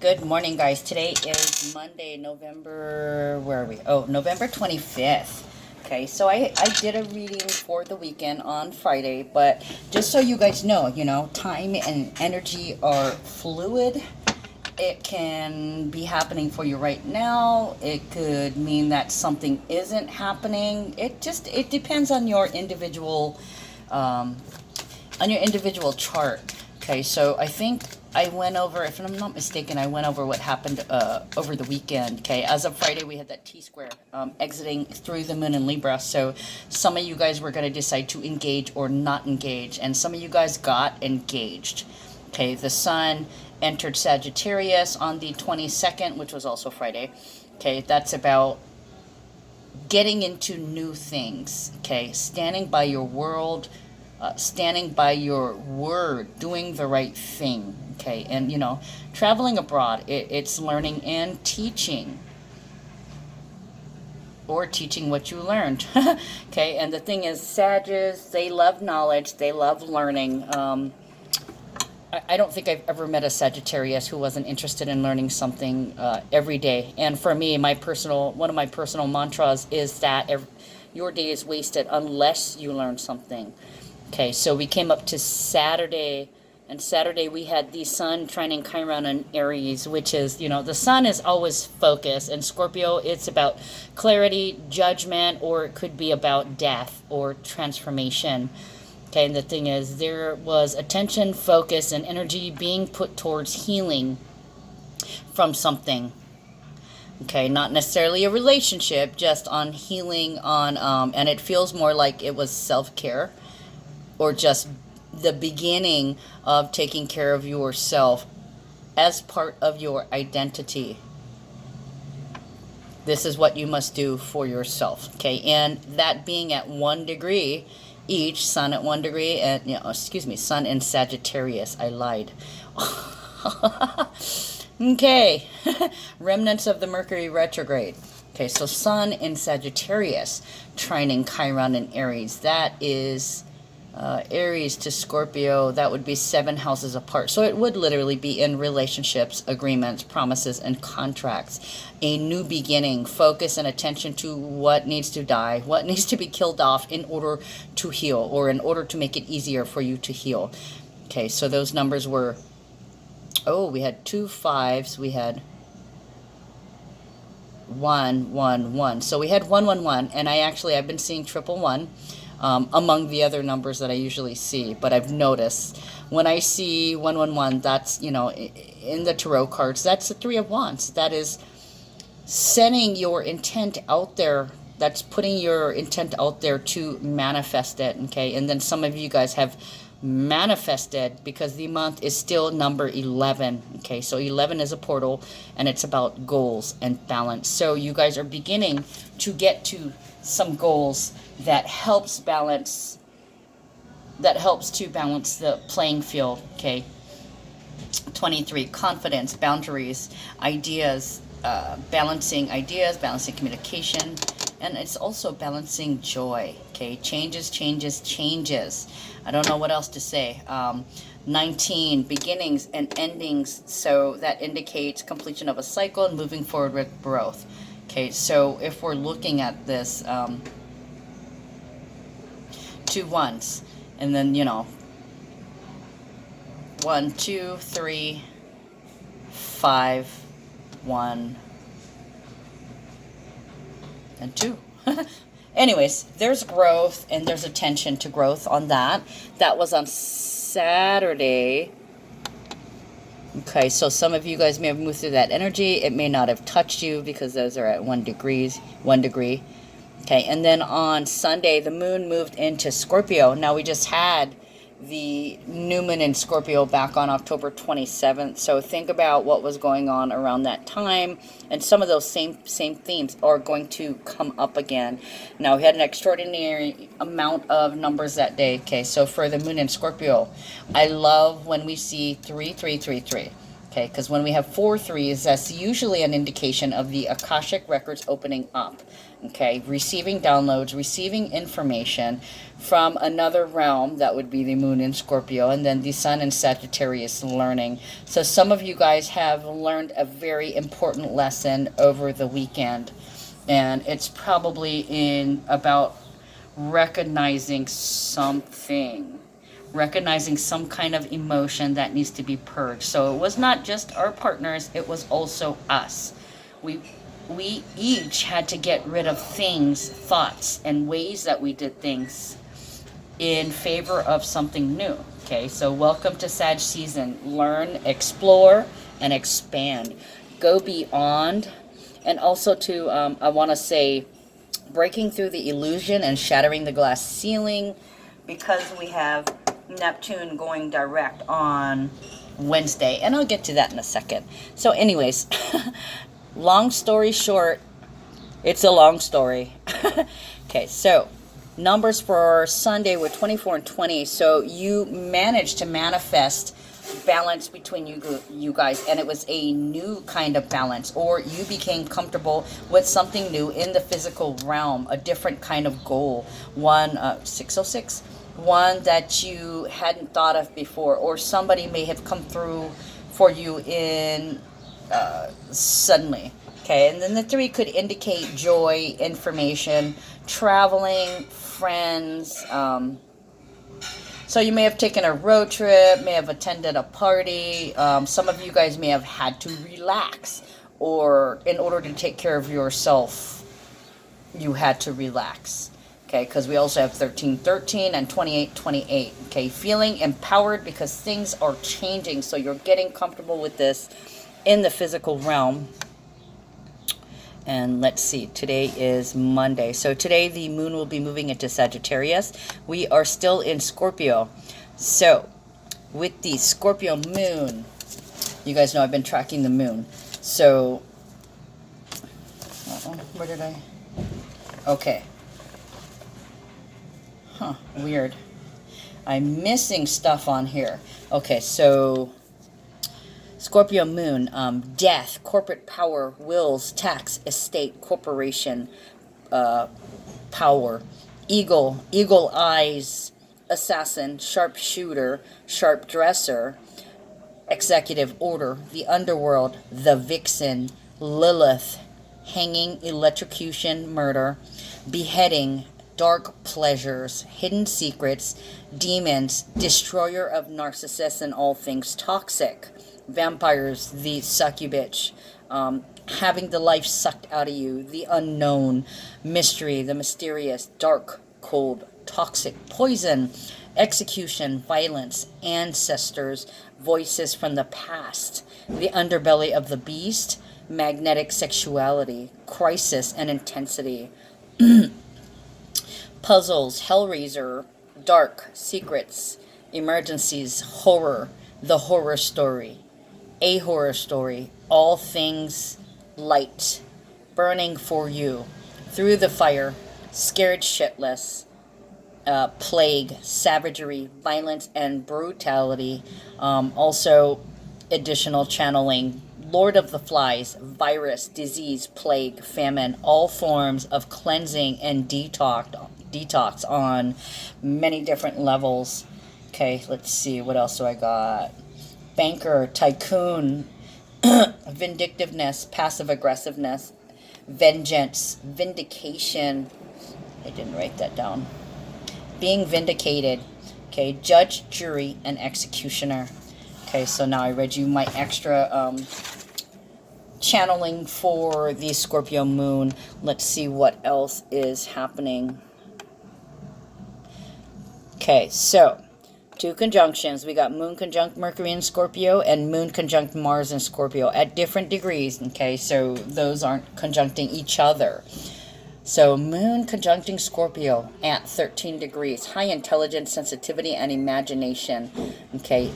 Good morning, guys. Today is Monday, November, where are we? Oh, November 25th. Okay, so I did a reading for the weekend on Friday, but just so you guys know, time and energy are fluid. It can be happening for you right now. It could mean that something isn't happening. It depends um, on your individual chart. Okay, so I think I went over, if I'm not mistaken, I went over what happened over the weekend. Okay, as of Friday, we had that T-square exiting through the moon in Libra. So some of you guys were going to decide to engage or not engage, and some of you guys got engaged. Okay, the sun entered Sagittarius on the 22nd, which was also Friday. Okay, that's about getting into new things. Okay, standing by your world, standing by your word, doing the right thing. Okay, and traveling abroad, it's learning and teaching, or teaching what you learned. Okay, and the thing is, Sages, they love knowledge, they love learning. I don't think I've ever met a Sagittarius who wasn't interested in learning something every day. And for me, one of my personal mantras is that your day is wasted unless you learn something. Okay, so we came up to Saturday, and Saturday we had the sun trining Chiron in Aries, which is, the sun is always focused. And Scorpio, it's about clarity, judgment, or it could be about death or transformation. Okay, and the thing is, there was attention, focus, and energy being put towards healing from something. Okay, not necessarily a relationship, just on healing and it feels more like it was self-care, or just the beginning of taking care of yourself as part of your identity. This is what you must do for yourself. Okay, and that being at 1 degree each, sun at 1 degree, and sun in Sagittarius. I lied. Okay, remnants of the Mercury retrograde. Okay, so sun in Sagittarius, trining Chiron in Aries. That is Aries to Scorpio. That would be 7 houses apart. So it would literally be in relationships, agreements, promises, and contracts. A new beginning, focus and attention to what needs to die, what needs to be killed off in order to heal, or in order to make it easier for you to heal. Okay, so those numbers were, we had 2 5s, we had 1 1 1. So we had 1 1 1, and I've been seeing 111. Among the other numbers that I usually see. But I've noticed when I see 111, that's, in the tarot cards, that's the 3 of Wands. That is setting your intent out there. That's putting your intent out there to manifest it. Okay, and then some of you guys have manifested, because the month is still number 11. Okay, so 11 is a portal, and it's about goals and balance. So you guys are beginning to get to some goals that helps to balance the playing field. Okay, 23, confidence, boundaries, ideas, balancing communication, and it's also balancing joy. Okay, changes. I don't know what else to say. 19, beginnings and endings. So that indicates completion of a cycle and moving forward with growth. Okay, so if we're looking at this, 2 1s, and then 1 2 3 5 1 and 2. Anyways, there's growth, and there's attention to growth on that. That was on Saturday. Okay, so some of you guys may have moved through that energy. It may not have touched you because those are at 1 degree. Okay, and then on Sunday, the moon moved into Scorpio. Now, we just had the new moon in Scorpio back on October 27th. So think about what was going on around that time, and some of those same themes are going to come up again. Now, we had an extraordinary amount of numbers that day. Okay, so for the moon in Scorpio, I love when we see 3 3 3 3. Okay, because when we have 4 threes, that's usually an indication of the Akashic records opening up. Okay, receiving downloads, receiving information from another realm, that would be the moon in Scorpio, and then the sun in Sagittarius learning. So some of you guys have learned a very important lesson over the weekend, and it's probably in about recognizing something, recognizing some kind of emotion that needs to be purged. So it was not just our partners, it was also us. We each had to get rid of things, thoughts, and ways that we did things in favor of something new. Okay, so welcome to Sag season. Learn, explore, and expand. Go beyond. And also to, I want to say, breaking through the illusion and shattering the glass ceiling, because we have Neptune going direct on Wednesday. And I'll get to that in a second. So anyways, long story short, it's a long story. Okay, so numbers for Sunday were 24 and 20. So you managed to manifest balance between you guys, and it was a new kind of balance, or you became comfortable with something new in the physical realm, a different kind of goal, one 606, one that you hadn't thought of before, or somebody may have come through for you in suddenly. Okay, and then the 3 could indicate joy, information, traveling, friends. So you may have taken a road trip, may have attended a party. Some of you guys may have had to relax, or in order to take care of yourself, you had to relax. Okay, because we also have 13-13 and 28-28. Okay, feeling empowered because things are changing. So you're getting comfortable with this in the physical realm. And let's see, today is Monday. So today the moon will be moving into Sagittarius. We are still in Scorpio. So with the Scorpio moon, you guys know I've been tracking the moon. So, where did I? Okay. Huh, weird. I'm missing stuff on here. Okay, so Scorpio moon, death, corporate power, wills, tax, estate, corporation, power, eagle eyes, assassin, sharpshooter, sharp dresser, executive order, the underworld, the vixen, Lilith, hanging, electrocution, murder, beheading, dark pleasures, hidden secrets, demons, destroyer of narcissists and all things toxic, vampires, the succubus, having the life sucked out of you, the unknown, mystery, the mysterious, dark, cold, toxic, poison, execution, violence, ancestors, voices from the past, the underbelly of the beast, magnetic sexuality, crisis and intensity, puzzles, hellraiser, dark, secrets, emergencies, horror, the horror story, a horror story, all things light, burning for you, through the fire, scared shitless, plague, savagery, violence, and brutality. Also, additional channeling, Lord of the Flies, virus, disease, plague, famine, all forms of cleansing and detox on many different levels. Okay, let's see, what else do I got? Banker, tycoon, vindictiveness, passive aggressiveness, vengeance, vindication. I didn't write that down. Being vindicated. Okay, judge, jury, and executioner. Okay, so now I read you my extra channeling for the Scorpio moon. Let's see what else is happening. Okay, so 2 conjunctions. We got moon conjunct Mercury in Scorpio and moon conjunct Mars in Scorpio at different degrees. Okay, so those aren't conjuncting each other. So moon conjuncting Scorpio at 13 degrees. High intelligence, sensitivity, and imagination. Okay,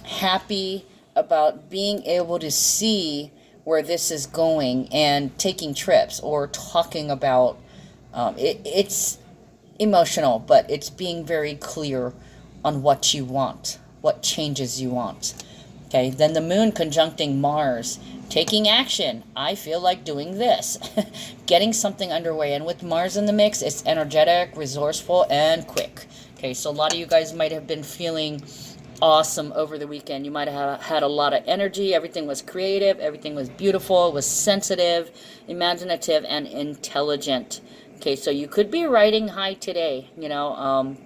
happy about being able to see where this is going and taking trips or talking about it's emotional, but it's being very clear on what you want, what changes you want. Okay, then the moon conjuncting Mars, taking action. I feel like doing this. Getting something underway. And with Mars in the mix, it's energetic, resourceful, and quick. Okay, so a lot of you guys might have been feeling awesome over the weekend. You might have had a lot of energy. Everything was creative. Everything was beautiful. It was sensitive, imaginative, and intelligent. Okay, so you could be riding high today. You know,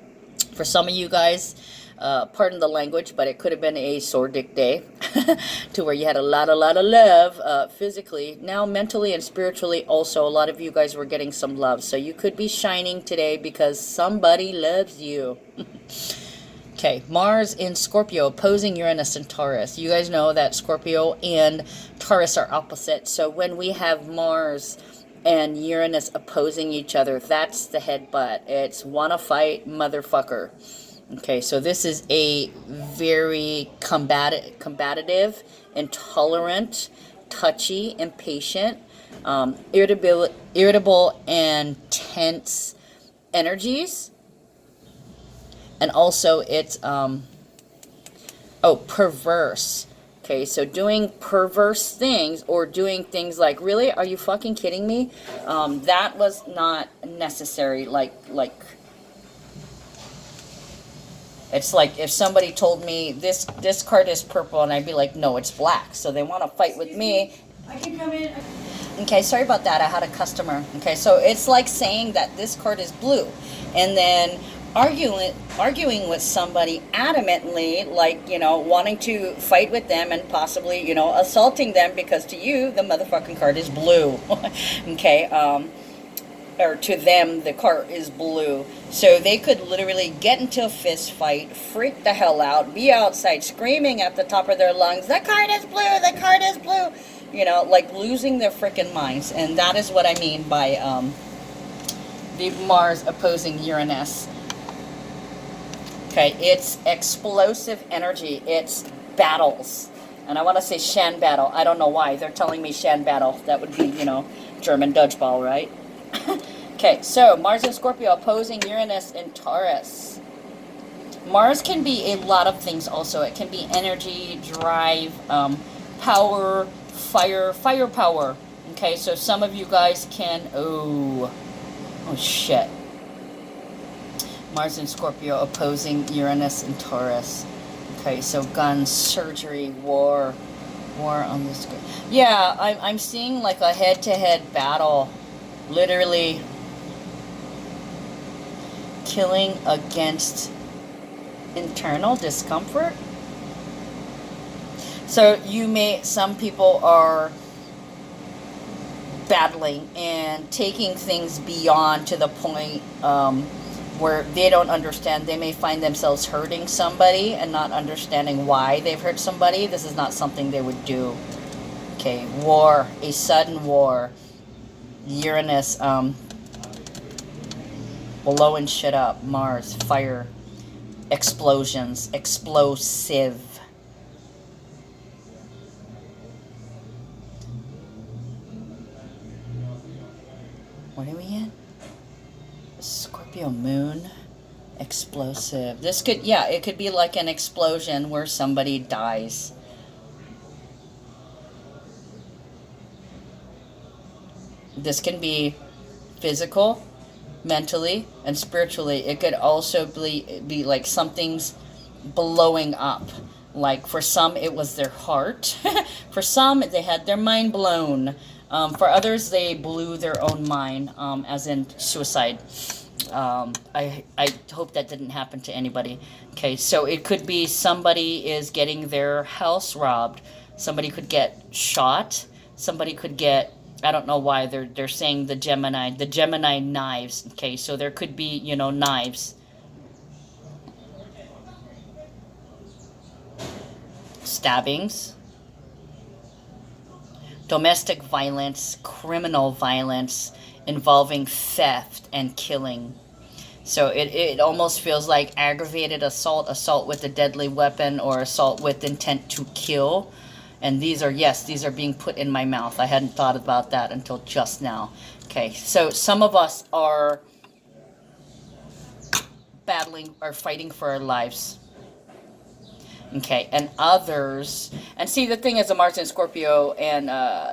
for some of you guys, pardon the language, but it could have been a sore dick day to where you had a lot of love physically. Now, mentally and spiritually, also, a lot of you guys were getting some love. So you could be shining today because somebody loves you. Okay, Mars in Scorpio opposing Uranus and Taurus. You guys know that Scorpio and Taurus are opposite. So when we have Mars and Uranus opposing each other, that's the headbutt. It's wanna fight motherfucker. Okay, so this is a very combative, intolerant, touchy, impatient, irritable and tense energies. And also it's, perverse. Okay, so doing perverse things or doing things like, really? Are you fucking kidding me? That was not necessary. It's like if somebody told me this card is purple and I'd be like, no, it's black. So they want to fight with me. I can come in. Okay, sorry about that. I had a customer. Okay, so it's like saying that this card is blue and then arguing with somebody adamantly, like, you know, wanting to fight with them and possibly, you know, assaulting them because to you, the motherfucking card is blue. Okay, or to them, the card is blue. So they could literally get into a fist fight, freak the hell out, be outside screaming at the top of their lungs, the card is blue, the card is blue. You know, like losing their freaking minds. And that is what I mean by the Mars opposing Uranus. Okay, it's explosive energy. It's battles. And I want to say Shan battle. I don't know why. They're telling me Shan battle. That would be, you know, German dodgeball, right? Okay, so Mars in Scorpio opposing Uranus in Taurus. Mars can be a lot of things also. It can be energy, drive, power, firepower. Okay, so some of you guys can, oh shit. Mars in Scorpio opposing Uranus and Taurus. Okay, so guns, surgery, war on this. Yeah, I'm seeing like a head-to-head battle. Literally killing against internal discomfort. So some people are battling and taking things beyond to the point where they don't understand. They may find themselves hurting somebody and not understanding why they've hurt somebody. This is not something they would do. Okay, war, a sudden war. Uranus, blowing shit up. Mars, fire, explosions, explosive. What are we in? Scorpio moon, explosive. This could, yeah, it could be like an explosion where somebody dies. This can be physical, mentally, and spiritually. It could also be like something's blowing up. Like for some, it was their heart. For some, they had their mind blown. For others, they blew their own mind, as in suicide. I hope that didn't happen to anybody. Okay, so it could be somebody is getting their house robbed. Somebody could get shot. Somebody could get, I don't know why they're saying the Gemini knives. Okay, so there could be, you know, knives. Stabbings. Domestic violence, criminal violence involving theft and killing. So it almost feels like aggravated assault with a deadly weapon, or assault with intent to kill. And these are being put in my mouth. I hadn't thought about that until just now. Okay, so some of us are battling or fighting for our lives. Okay, and others, and see, the thing is, the Mars in Scorpio and,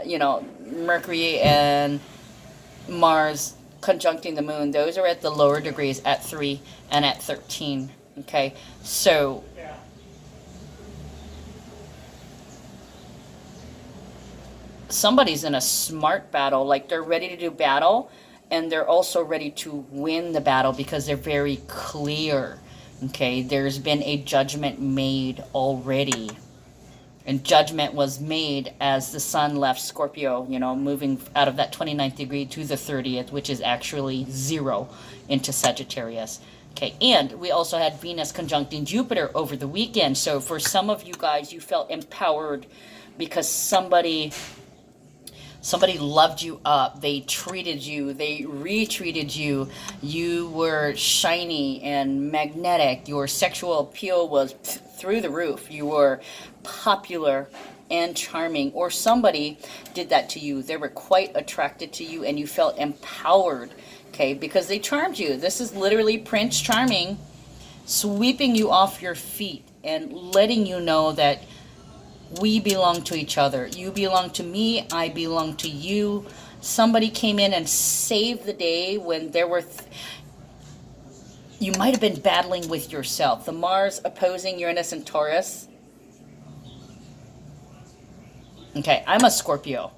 you know, Mercury and Mars conjuncting the moon, those are at the lower degrees at 3 and at 13. Okay, so somebody's in a smart battle, like they're ready to do battle, and they're also ready to win the battle because they're very clear. Okay, there's been a judgment made already. And judgment was made as the sun left Scorpio, you know, moving out of that 29th degree to the 30th, which is actually 0 into Sagittarius. Okay, and we also had Venus conjuncting Jupiter over the weekend. So for some of you guys, you felt empowered because somebody loved you up, they treated you, they retreated you, you were shiny and magnetic, your sexual appeal was through the roof, you were popular and charming, or somebody did that to you. They were quite attracted to you and you felt empowered, okay, because they charmed you. This is literally Prince Charming sweeping you off your feet and letting you know that we belong to each other. You belong to me. I belong to you. Somebody came in and saved the day when there were... you might have been battling with yourself. The Mars opposing Uranus and Taurus. Okay, I'm a Scorpio.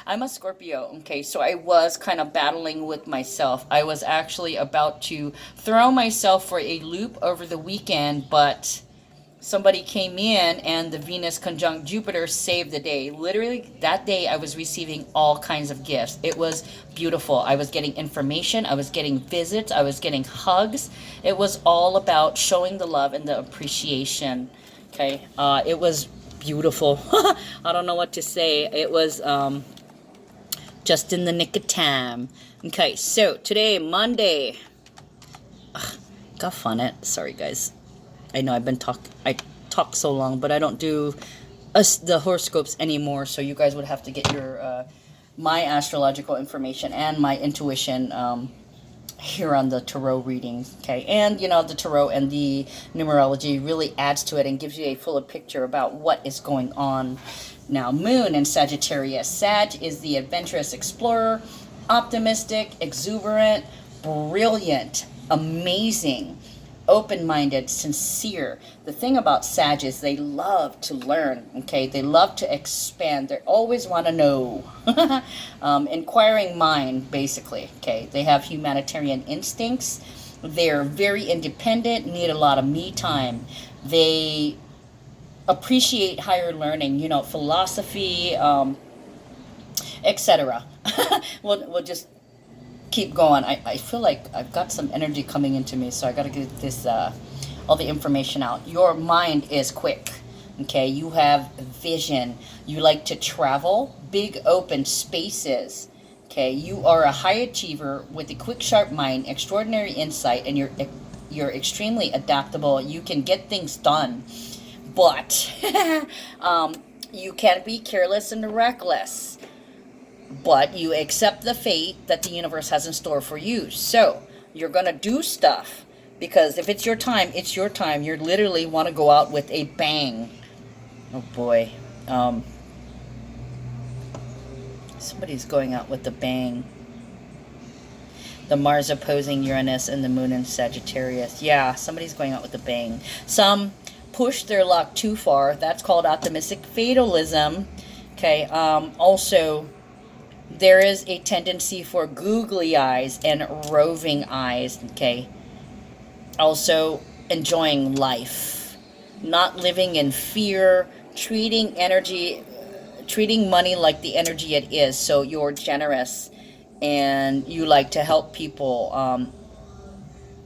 I'm a Scorpio. Okay, so I was kind of battling with myself. I was actually about to throw myself for a loop over the weekend, but somebody came in and the Venus conjunct Jupiter saved the day. Literally, that day I was receiving all kinds of gifts. It was beautiful. I was getting information. I was getting visits. I was getting hugs. It was all about showing the love and the appreciation. Okay, it was beautiful. I don't know what to say. It was just in the nick of time. Okay, so today, Monday. Got fun it. Sorry, guys. I know I talk so long, but I don't do the horoscopes anymore, so you guys would have to get your my astrological information and my intuition here on the tarot readings, okay? And, you know, the tarot and the numerology really adds to it and gives you a fuller picture about what is going on. Now, Moon in Sagittarius. Sag is the adventurous explorer, optimistic, exuberant, brilliant, amazing, open-minded, sincere. The thing about Sag is they love to learn, okay? They love to expand. They always want to know. Inquiring mind, basically, okay? They have humanitarian instincts. They're very independent, need a lot of me time. They appreciate higher learning, you know, philosophy, etc. We'll just keep going. I feel like I've got some energy coming into me, so I got to get this all the information out. Your mind is quick, okay? You have vision. You like to travel, big open spaces, okay? You are a high achiever with a quick, sharp mind, extraordinary insight, and you're extremely adaptable. You can get things done, but you can be careless and reckless. But you accept the fate that the universe has in store for you. So you're going to do stuff because if it's your time, it's your time. You literally want to go out with a bang. Oh boy. Somebody's going out with a bang. The Mars opposing Uranus and the Moon in Sagittarius. Yeah, somebody's going out with a bang. Some push their luck too far. That's called optimistic fatalism. Okay. Also, there is a tendency for googly eyes and roving eyes, okay? Also, enjoying life, not living in fear, treating money like the energy it is. So you're generous and you like to help people.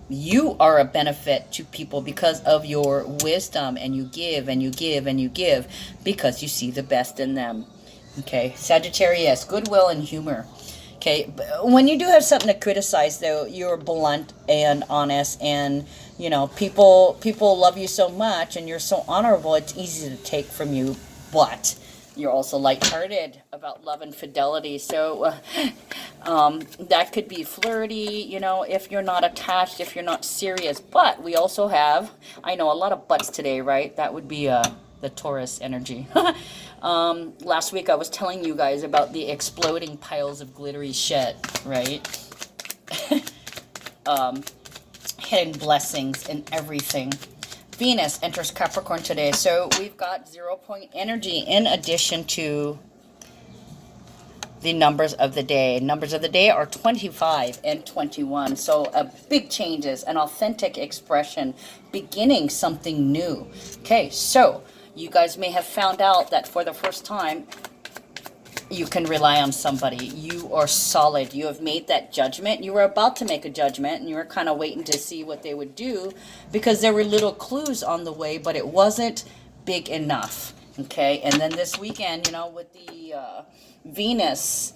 You are a benefit to people because of your wisdom, and you give and you give and you give because you see the best in them. Okay, Sagittarius, goodwill and humor. Okay, when you do have something to criticize, though, you're blunt and honest, and, you know, people love you so much, and you're so honorable, it's easy to take from you, but You're also lighthearted about love and fidelity. So that could be flirty, you know, if you're not attached, if you're not serious. But we also have, I know, a lot of buts today, right? That would be the Taurus energy. Last week I was telling you guys about the exploding piles of glittery shit, right? Hidden blessings in everything. Venus enters Capricorn today, so we've got 0-point energy in addition to the numbers of the day. Numbers of the day are 25 and 21, so a big changes, an authentic expression, beginning something new. Okay, so you guys may have found out that for the first time, you can rely on somebody. You are solid. You have made that judgment. You were about to make a judgment, and you were kind of waiting to see what they would do because there were little clues on the way, but it wasn't big enough. Okay, and then this weekend, you know, with the Venus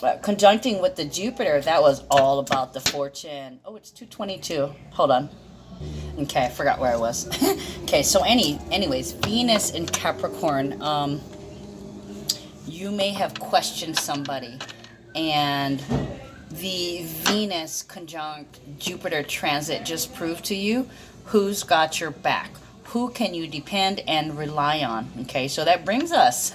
conjuncting with the Jupiter, that was all about the fortune. Oh, it's 2:22. Hold on. Okay, I forgot where I was. Okay, so anyways, Venus in Capricorn, you may have questioned somebody, and the Venus conjunct Jupiter transit just proved to you who's got your back. Who can you depend and rely on? Okay, so that brings us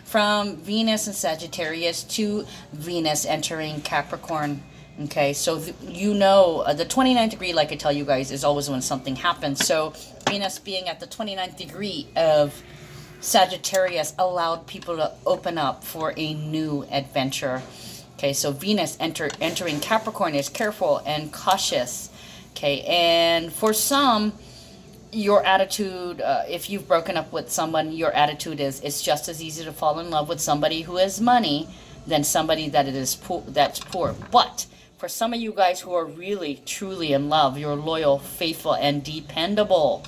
from Venus and Sagittarius to Venus entering Capricorn. Okay, so you know, the 29th degree, like I tell you guys, is always when something happens. So Venus being at the 29th degree of Sagittarius allowed people to open up for a new adventure. Okay, so Venus entering Capricorn is careful and cautious. Okay, and for some, your attitude, if you've broken up with someone, your attitude is it's just as easy to fall in love with somebody who has money than somebody that's poor. But for some of you guys who are really, truly in love, you're loyal, faithful, and dependable.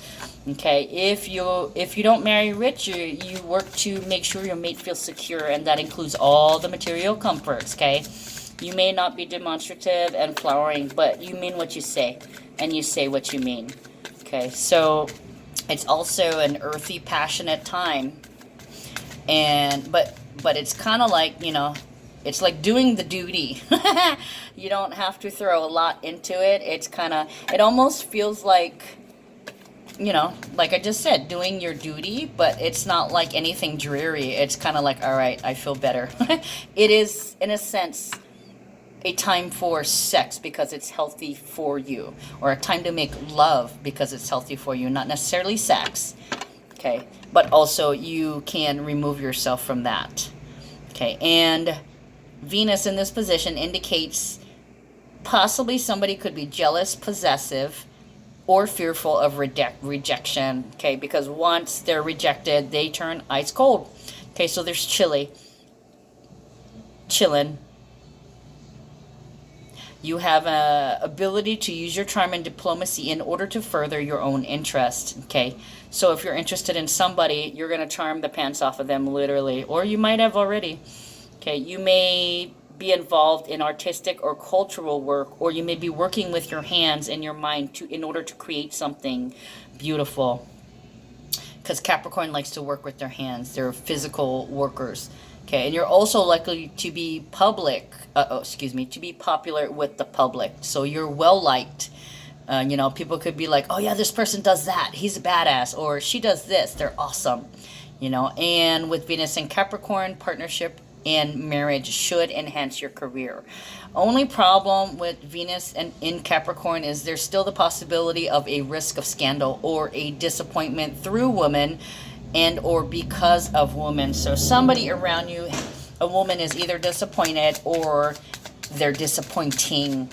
Okay, if you don't marry rich, you work to make sure your mate feels secure, and that includes all the material comforts. Okay, you may not be demonstrative and flowering, but you mean what you say, and you say what you mean. Okay, so it's also an earthy, passionate time, and but it's kind of like, you know, it's like doing the duty. You don't have to throw a lot into it. It's kind of, it almost feels like, you know, like I just said, doing your duty, but it's not like anything dreary. It's kind of like, all right, I feel better. It is, in a sense, a time for sex because it's healthy for you, or a time to make love because it's healthy for you, not necessarily sex. Okay, but also you can remove yourself from that. Okay, and Venus in this position indicates possibly somebody could be jealous, possessive, or fearful of rejection. Okay, because once they're rejected, they turn ice cold. Okay, so there's chilling. You have a ability to use your charm and diplomacy in order to further your own interest. Okay, so if you're interested in somebody, you're going to charm the pants off of them, literally, or you might have already. Okay, you may be involved in artistic or cultural work, or you may be working with your hands and your mind in order to create something beautiful. Because Capricorn likes to work with their hands. They're physical workers. Okay, and you're also likely to be to be popular with the public. So you're well liked. You know, people could be like, oh yeah, this person does that, he's a badass, or she does this, they're awesome. You know, and with Venus in Capricorn, partnership and marriage should enhance your career. Only problem with Venus in Capricorn is there's still the possibility of a risk of scandal or a disappointment through women and or because of women. So somebody around you, a woman, is either disappointed or they're disappointing.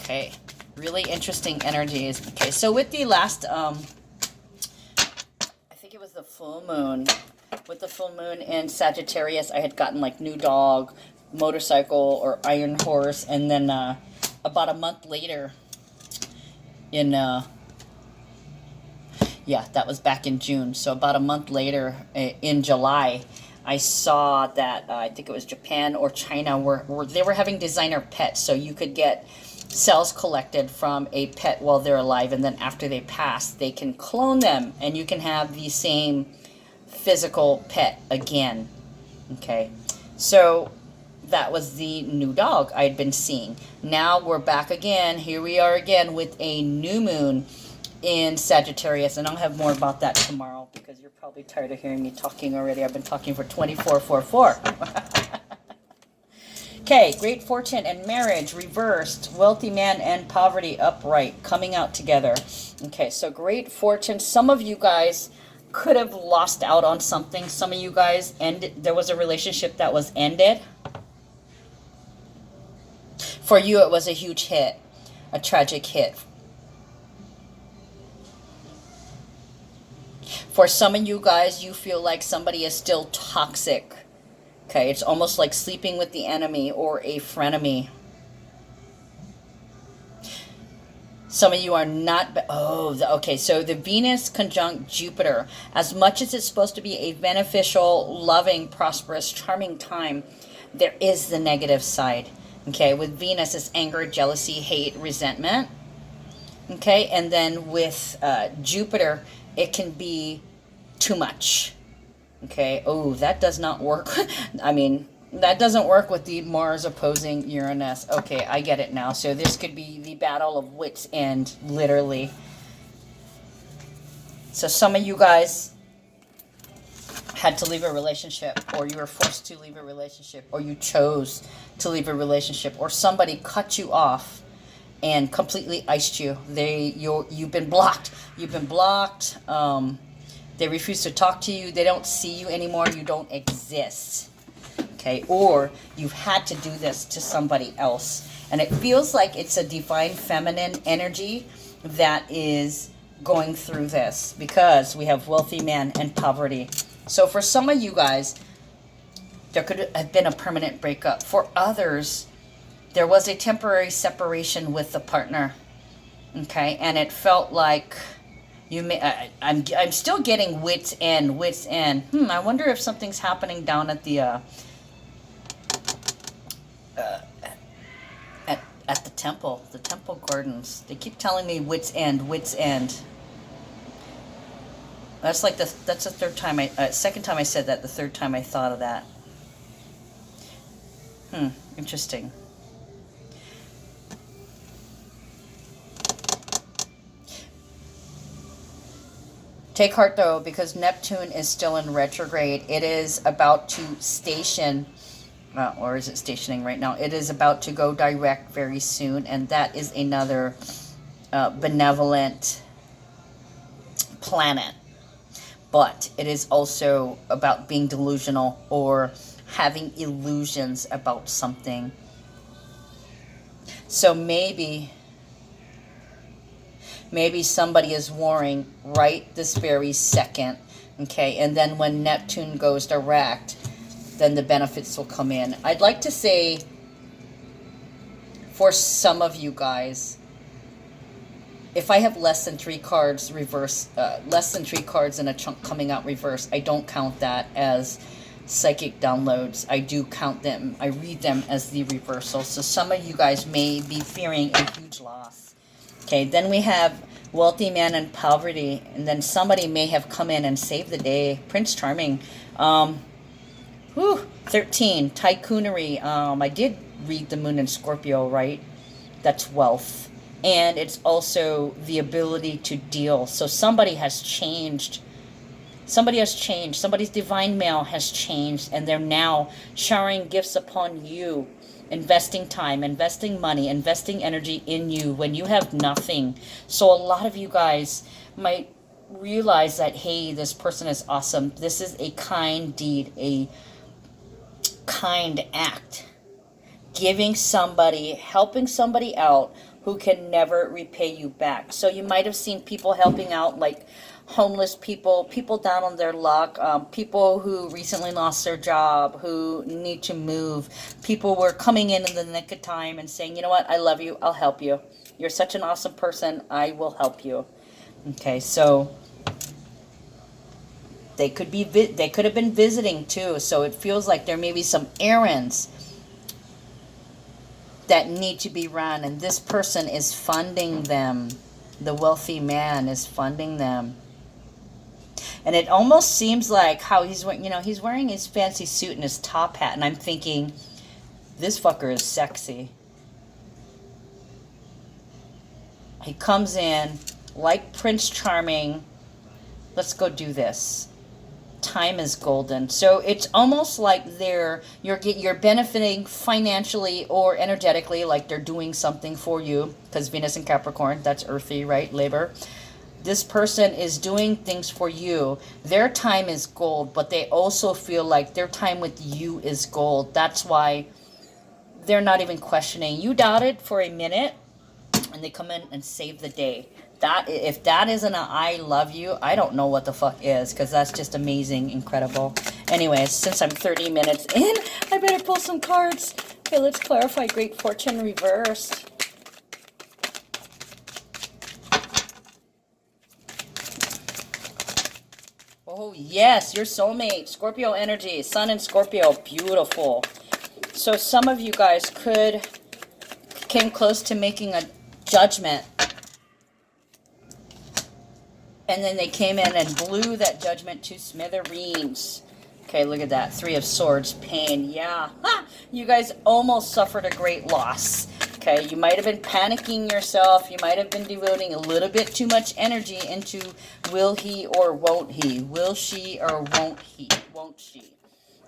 Okay, really interesting energies. Okay, so with the last, I think it was the full moon. With the full moon in Sagittarius, I had gotten like new dog, motorcycle, or iron horse, and then about a month later, that was back in June. So about a month later, in July, I saw that I think it was Japan or China where they were having designer pets, so you could get cells collected from a pet while they're alive, and then after they pass, they can clone them, and you can have the same physical pet again. Okay, so that was the new dog I'd been seeing. Now we're back again. Here we are again with a new moon in Sagittarius, and I'll have more about that tomorrow because you're probably tired of hearing me talking already. I've been talking for 2444. Okay, great fortune and marriage reversed, wealthy man and poverty upright, coming out together. Okay, so great fortune. Some of you guys could have lost out on something. Some of you guys there was a relationship that was ended. For you, it was a huge hit, a tragic hit. For some of you guys, you feel like somebody is still toxic. Okay, it's almost like sleeping with the enemy or a frenemy. Some of you are not... okay, so the Venus conjunct Jupiter. As much as it's supposed to be a beneficial, loving, prosperous, charming time, there is the negative side. Okay, with Venus, it's anger, jealousy, hate, resentment. Okay, and then with Jupiter, it can be too much. Okay, oh, that does not work. I mean, that doesn't work with the Mars opposing Uranus. Okay, I get it now. So this could be the battle of wits' end, literally. So some of you guys had to leave a relationship, or you were forced to leave a relationship, or you chose to leave a relationship, or somebody cut you off and completely iced you. You've been blocked. You've been blocked. They refuse to talk to you. They don't see you anymore. You don't exist. Okay, or you've had to do this to somebody else, and it feels like it's a divine feminine energy that is going through this, because we have wealthy man and poverty. So for some of you guys, there could have been a permanent breakup. For others, there was a temporary separation with the partner. Okay, and it felt like I'm still getting wits end. I wonder if something's happening down at the at the temple gardens. They keep telling me wits end. That's like that's the third time second time I said that, the third time I thought of that. Interesting. Take heart though, because Neptune is still in retrograde. It is about to station, or is it stationing right now? It is about to go direct very soon, and that is another benevolent planet. But it is also about being delusional or having illusions about something. So maybe somebody is warring right this very second, okay? And then when Neptune goes direct, then the benefits will come in. I'd like to say, for some of you guys, if I have less than 3 cards reverse, less than 3 cards in a chunk coming out reverse, I don't count that as psychic downloads. I do count them, I read them as the reversal. So some of you guys may be fearing a huge loss. Okay, then we have wealthy man and poverty, and then somebody may have come in and saved the day. Prince Charming. 13, tycoonery. I did read the moon in Scorpio, right? That's wealth. And it's also the ability to deal. So somebody has changed. Somebody's divine male has changed, and they're now showering gifts upon you. Investing time, investing money, investing energy in you when you have nothing. So a lot of you guys might realize that, hey, this person is awesome. This is a kind deed, a kind act. Giving somebody, helping somebody out who can never repay you back. So you might have seen people helping out, like homeless people, people down on their luck, people who recently lost their job, who need to move. People were coming in the nick of time and saying, you know what, I love you, I'll help you. You're such an awesome person, I will help you. Okay, so they could have been visiting too. So it feels like there may be some errands that need to be run, and this person is funding them. The wealthy man is funding them. And it almost seems like how he's wearing, he's wearing his fancy suit and his top hat. And I'm thinking, this fucker is sexy. He comes in like Prince Charming. Let's go do this. Time is golden. So it's almost like you're benefiting financially or energetically, like they're doing something for you, because Venus in Capricorn, that's earthy, right? Labor. This person is doing things for you. Their time is gold, but they also feel like their time with you is gold. That's why they're not even questioning. You doubted for a minute, and they come in and save the day. That, if that isn't a I love you, I don't know what the fuck is, because that's just amazing, incredible. Anyways, since I'm 30 minutes in, I better pull some cards. Okay, let's clarify Great Fortune reversed. Oh, yes, your soulmate, Scorpio energy, Sun in Scorpio, beautiful. So some of you guys came close to making a judgment, and then they came in and blew that judgment to smithereens. Okay, look at that. 3 of Swords, pain. Yeah, you guys almost suffered a great loss. Okay, you might have been panicking yourself. You might have been devoting a little bit too much energy into will he or won't he? Will she or won't he? Won't she?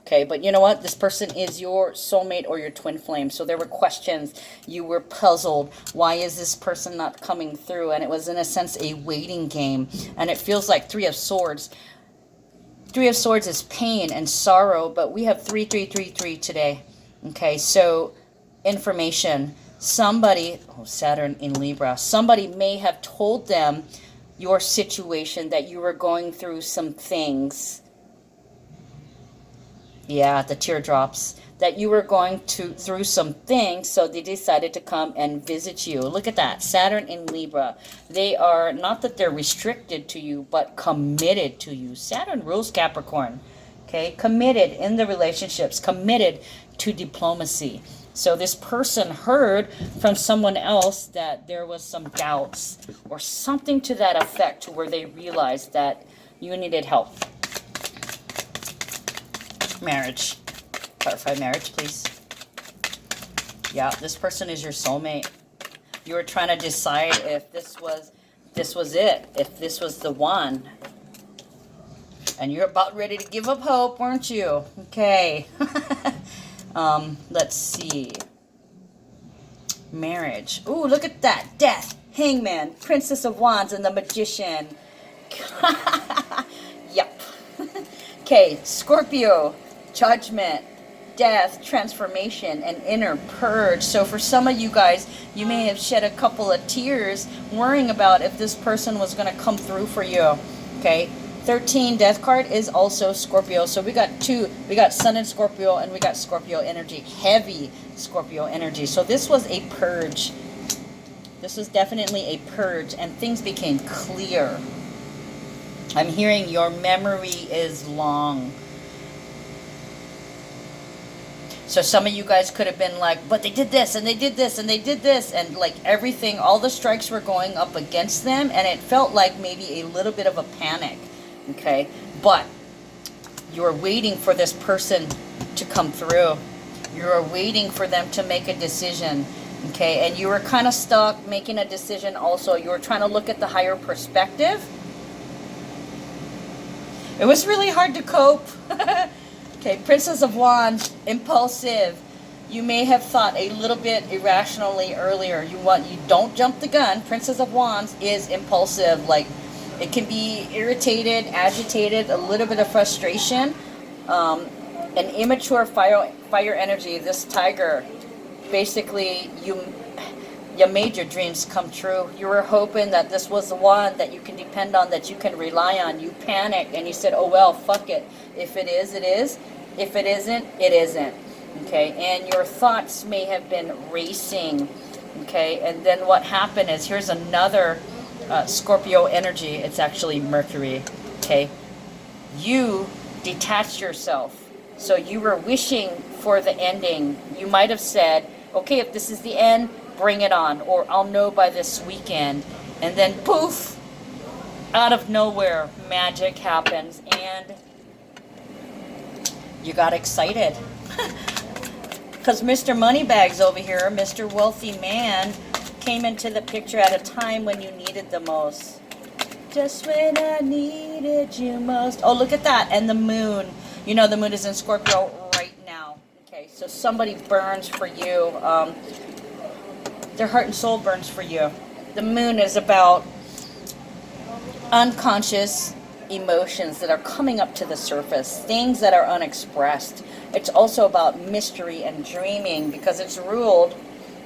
Okay, but you know what? This person is your soulmate or your twin flame. So there were questions. You were puzzled. Why is this person not coming through? And it was, in a sense, a waiting game. And it feels like 3 of Swords. 3 of Swords is pain and sorrow, but we have 3333 today. Okay, so information. Somebody, Saturn in Libra, somebody may have told them your situation, that you were going through some things. Yeah, the teardrops. That you were going through some things, so they decided to come and visit you. Look at that, Saturn in Libra. They are, not that they're restricted to you, but committed to you. Saturn rules Capricorn. Okay, committed in the relationships, committed to diplomacy. So this person heard from someone else that there was some doubts or something to that effect, to where they realized that you needed help. Marriage. Clarify marriage, please. Yeah, this person is your soulmate. You were trying to decide if this was it, if this was the one. And you're about ready to give up hope, weren't you? Okay. Let's see. Marriage. Ooh, look at that. Death, Hangman, Princess of Wands, and the Magician. Yep. Okay, Scorpio. Judgment, death, transformation, and inner purge. So for some of you guys, you may have shed a couple of tears worrying about if this person was going to come through for you. Okay, 13 death card is also Scorpio. So we got 2. We got Sun in Scorpio, and we got Scorpio energy, heavy Scorpio energy. So this was a purge. This was definitely a purge, and things became clear. I'm hearing your memory is long. So some of you guys could have been like, but they did this, and they did this, and they did this, and like everything, all the strikes were going up against them, and it felt like maybe a little bit of a panic, okay? But you were waiting for this person to come through. You were waiting for them to make a decision, okay? And you were kind of stuck making a decision also. You were trying to look at the higher perspective. It was really hard to cope. Okay, Princess of Wands, impulsive. You may have thought a little bit irrationally earlier. You don't jump the gun. Princess of Wands is impulsive. Like, it can be irritated, agitated, a little bit of frustration. An immature fire energy. This tiger, basically, you made your dreams come true. You were hoping that this was the one that you can depend on, that you can rely on. You panicked and you said, oh well, fuck it. If it is, it is. If it isn't, it isn't. Okay, and your thoughts may have been racing. Okay, and then what happened is, here's another Scorpio energy. It's actually Mercury. Okay, you detached yourself. So you were wishing for the ending. You might have said, okay, if this is the end, bring it on, or I'll know by this weekend. And then poof, Out of nowhere, magic happens, and you got excited. Because Mr. Moneybags over here, Mr. Wealthy Man, came into the picture at a time when you needed the most. Just when I needed you most. Oh, look at that. And the moon. You know the moon is in Scorpio right now. Okay, so somebody burns for you. Their heart and soul burns for you. The moon is about unconscious emotions that are coming up to the surface, things that are unexpressed. It's also about mystery and dreaming because it's ruled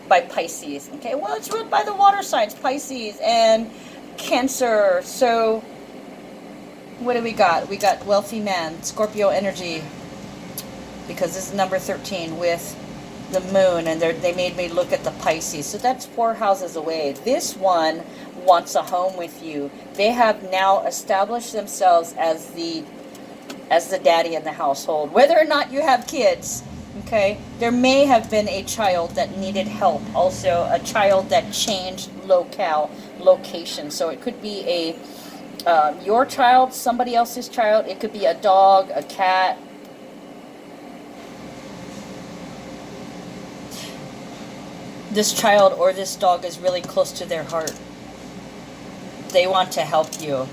by Pisces. Okay, well, it's ruled by the water signs, Pisces and Cancer. So what do we got? We got Wealthy Man, Scorpio energy, because this is number 13 with the moon, and they made me look at the Pisces. So that's 4 houses away. This one wants a home with you. They have now established themselves as the daddy in the household, whether or not you have kids. Okay, there may have been a child that needed help, also a child that changed location. So it could be your child, somebody else's child. It could be a dog, a cat. This child or this dog is really close to their heart. They want to help you.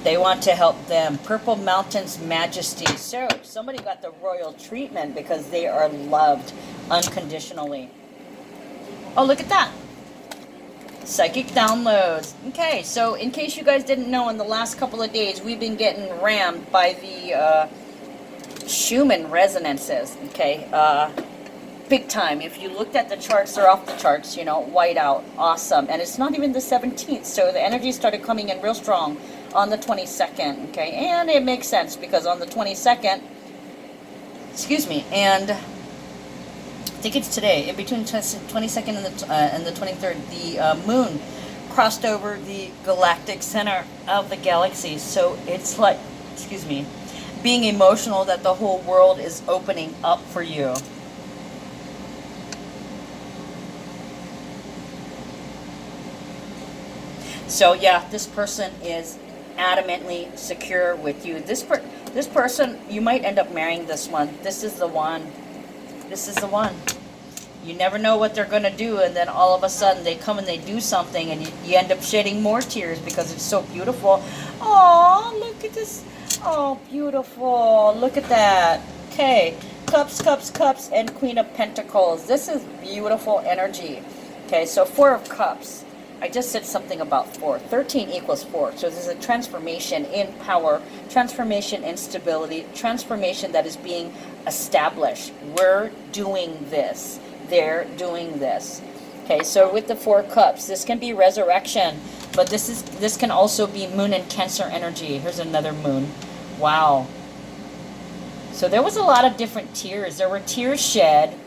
They want to help them. Purple Mountain's Majesty. So somebody got the royal treatment because they are loved unconditionally. Oh, look at that. Psychic downloads. Okay, so in case you guys didn't know, in the last couple of days, we've been getting rammed by the Schumann resonances. Okay, big time. If you looked at the charts, they're off the charts, you know, white out. Awesome. And it's not even the 17th, so the energy started coming in real strong on the 22nd. Okay, and it makes sense because on the 22nd, excuse me, and I think it's today, in between 22nd and the 23rd, the moon crossed over the galactic center of the galaxy. So it's like, excuse me, being emotional that the whole world is opening up for you. So yeah, this person is adamantly secure with you. This person, you might end up marrying this one. This is the one. This is the one. You never know what they're going to do, and then all of a sudden they come and they do something, and you end up shedding more tears because it's so beautiful. Oh, look at this. Oh, beautiful. Look at that. Okay. Cups, cups, cups, and Queen of Pentacles. This is beautiful energy. Okay, so 4 of Cups. I just said something about 4. 13 equals 4. So there's a transformation in power, transformation in stability, transformation that is being established. We're doing this. They're doing this. Okay, so with the 4 Cups, this can be resurrection, but this can also be Moon and Cancer energy. Here's another moon. Wow. So there was a lot of different tears. There were tears shed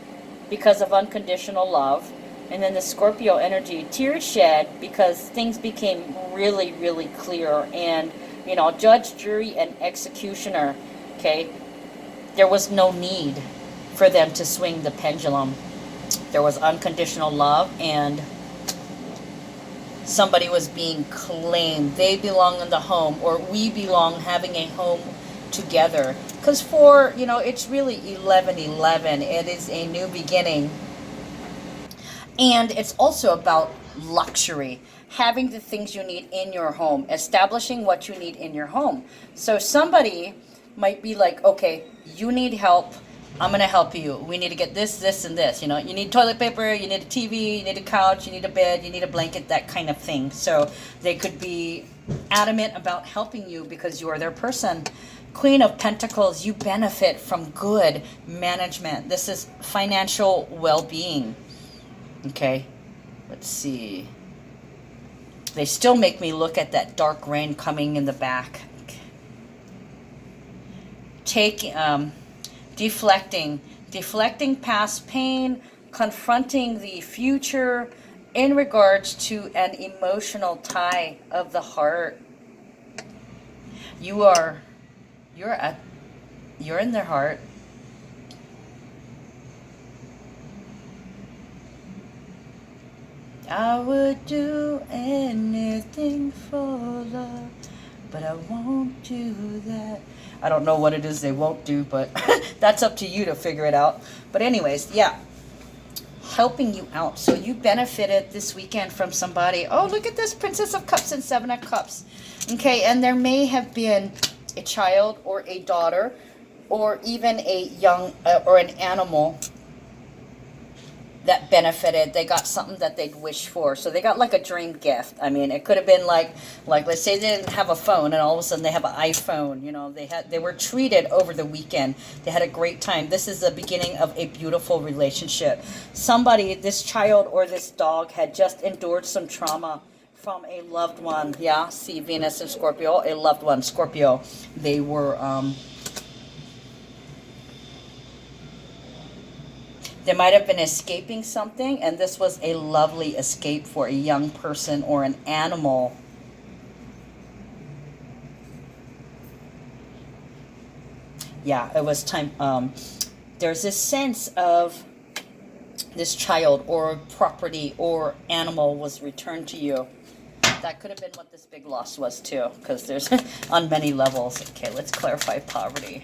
because of unconditional love. And then the Scorpio energy, tears shed because things became really, really clear. And, you know, judge, jury, and executioner, okay, there was no need for them to swing the pendulum. There was unconditional love, and somebody was being claimed. They belong in the home, or we belong having a home together. Because 4, you know, it's really 11-11. It is a new beginning. And it's also about luxury, having the things you need in your home, establishing what you need in your home. So somebody might be like, okay, you need help. I'm going to help you. We need to get this, this, and this. You know, you need toilet paper, you need a TV, you need a couch, you need a bed, you need a blanket, that kind of thing. So they could be adamant about helping you because you are their person. Queen of Pentacles, you benefit from good management. This is financial well-being. Okay, let's see. They still make me look at that dark rain coming in the back. Deflecting past pain, confronting the future in regards to an emotional tie of the heart. You're in their heart. I would do anything for love, but I won't do that. I don't know what it is they won't do, but that's up to you to figure it out. But anyways, yeah, helping you out. So you benefited this weekend from somebody. Oh, look at this, Princess of Cups and Seven of Cups. Okay, and there may have been a child or a daughter or even a young or an animal that benefited. They got something that they'd wish for. So they got like a dream gift. I mean, it could have been like let's say they didn't have a phone and all of a sudden they have an iPhone. You know, they were treated over the weekend. They had a great time. This is the beginning of a beautiful relationship. Somebody, this child or this dog, had just endured some trauma from a loved one. Yeah, see, Venus and Scorpio, a loved one, Scorpio. They were they might have been escaping something, and this was a lovely escape for a young person or an animal. Yeah, it was time. There's this sense of this child or property or animal was returned to you. That could have been what this big loss was too, because there's on many levels. Okay, let's clarify poverty.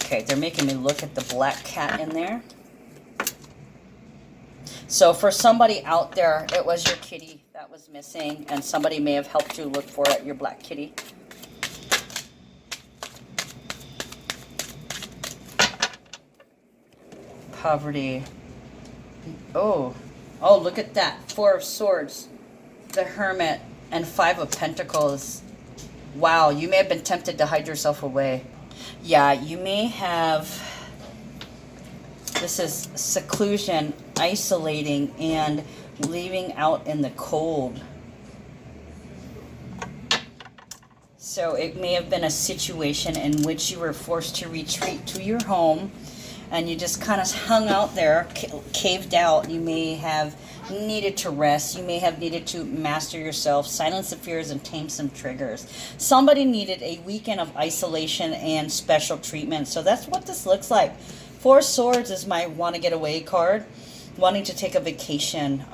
Okay, they're making me look at the black cat in there. So for somebody out there, it was your kitty that was missing, and somebody may have helped you look for it, your black kitty. Poverty. Oh, look at that. Four of Swords, the Hermit, and Five of Pentacles. Wow, you may have been tempted to hide yourself away. Yeah, you may have, this is seclusion, isolating, and leaving out in the cold. So it may have been a situation in which you were forced to retreat to your home, and you just kind of hung out there, caved out. You may have needed to rest. You may have needed to master yourself, silence the fears, and tame some triggers. Somebody needed a weekend of isolation and special treatment. So that's what this looks like. Four Swords is my want to get away card. Wanting to take a vacation.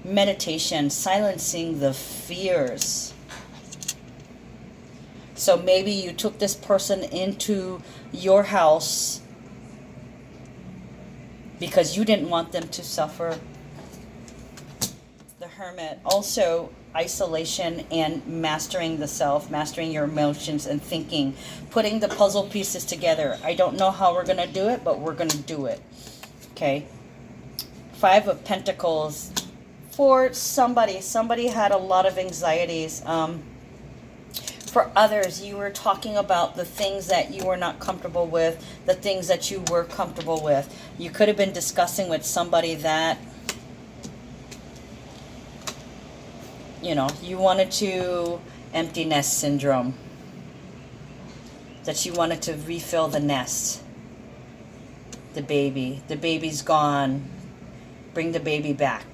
Meditation. Silencing the fears. So maybe you took this person into your house because you didn't want them to suffer. The Hermit, also isolation and mastering the self, mastering your emotions and thinking, putting the puzzle pieces together. I don't know how we're going to do it, but we're going to do it. Okay. Five of Pentacles. For somebody had a lot of anxieties. For others, you were talking about the things that you were not comfortable with, the things that you were comfortable with. You could have been discussing with somebody that, you know, you wanted to empty nest syndrome. That you wanted to refill the nest. The baby. The baby's gone. Bring the baby back.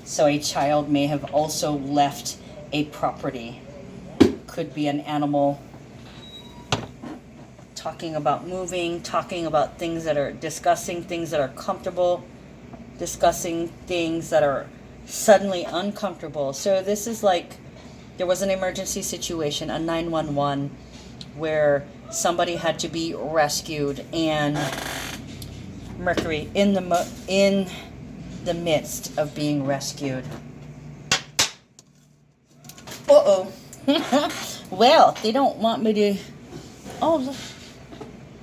So a child may have also left a property. Could be an animal. Talking about moving, talking about things that are, discussing things that are comfortable, discussing things that are suddenly uncomfortable. So this is like, there was an emergency situation, a 911, where somebody had to be rescued, and Mercury in the midst of being rescued. Uh-oh. Well, they don't want me to, oh, look.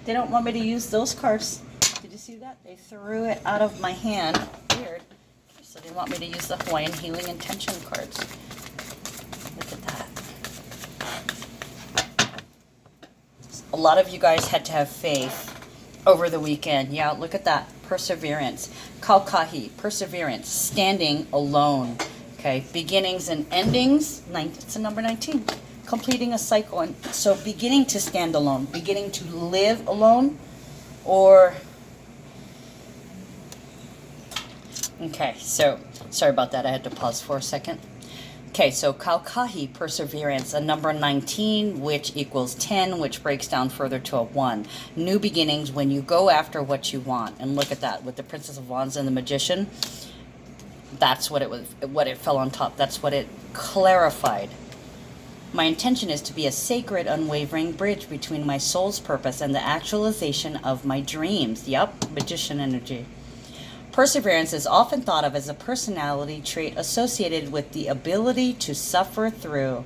They don't want me to use those cards. Did you see that? They threw it out of my hand. Weird. So they want me to use the Hawaiian Healing Intention cards. Look at that. A lot of you guys had to have faith over the weekend. Yeah, look at that. Perseverance. Kaukahi. Perseverance. Standing alone. Okay. Beginnings and endings. It's a number 19. Completing a cycle. And so beginning to stand alone, beginning to live alone, or okay, so sorry about that, I had to pause for a second. Okay, so Kaukahi, perseverance, a number 19, which equals 10, which breaks down further to a 1. New beginnings when you go after what you want. And look at that, with the Princess of Wands and the Magician, that's what it was, what it fell on top. That's what it clarified. My intention is to be a sacred, unwavering bridge between my soul's purpose and the actualization of my dreams. Yup, Magician energy. Perseverance is often thought of as a personality trait associated with the ability to suffer through.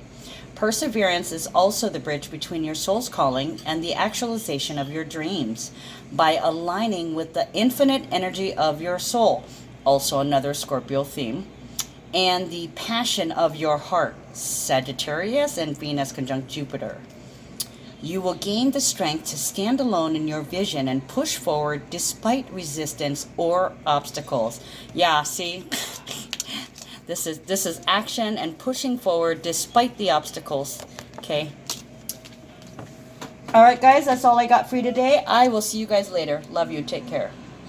Perseverance is also the bridge between your soul's calling and the actualization of your dreams by aligning with the infinite energy of your soul, also another Scorpio theme, and the passion of your heart, Sagittarius and Venus conjunct Jupiter. You will gain the strength to stand alone in your vision and push forward despite resistance or obstacles. Yeah, see? This is action and pushing forward despite the obstacles. Okay. All right, guys, that's all I got for you today. I will see you guys later. Love you. Take care.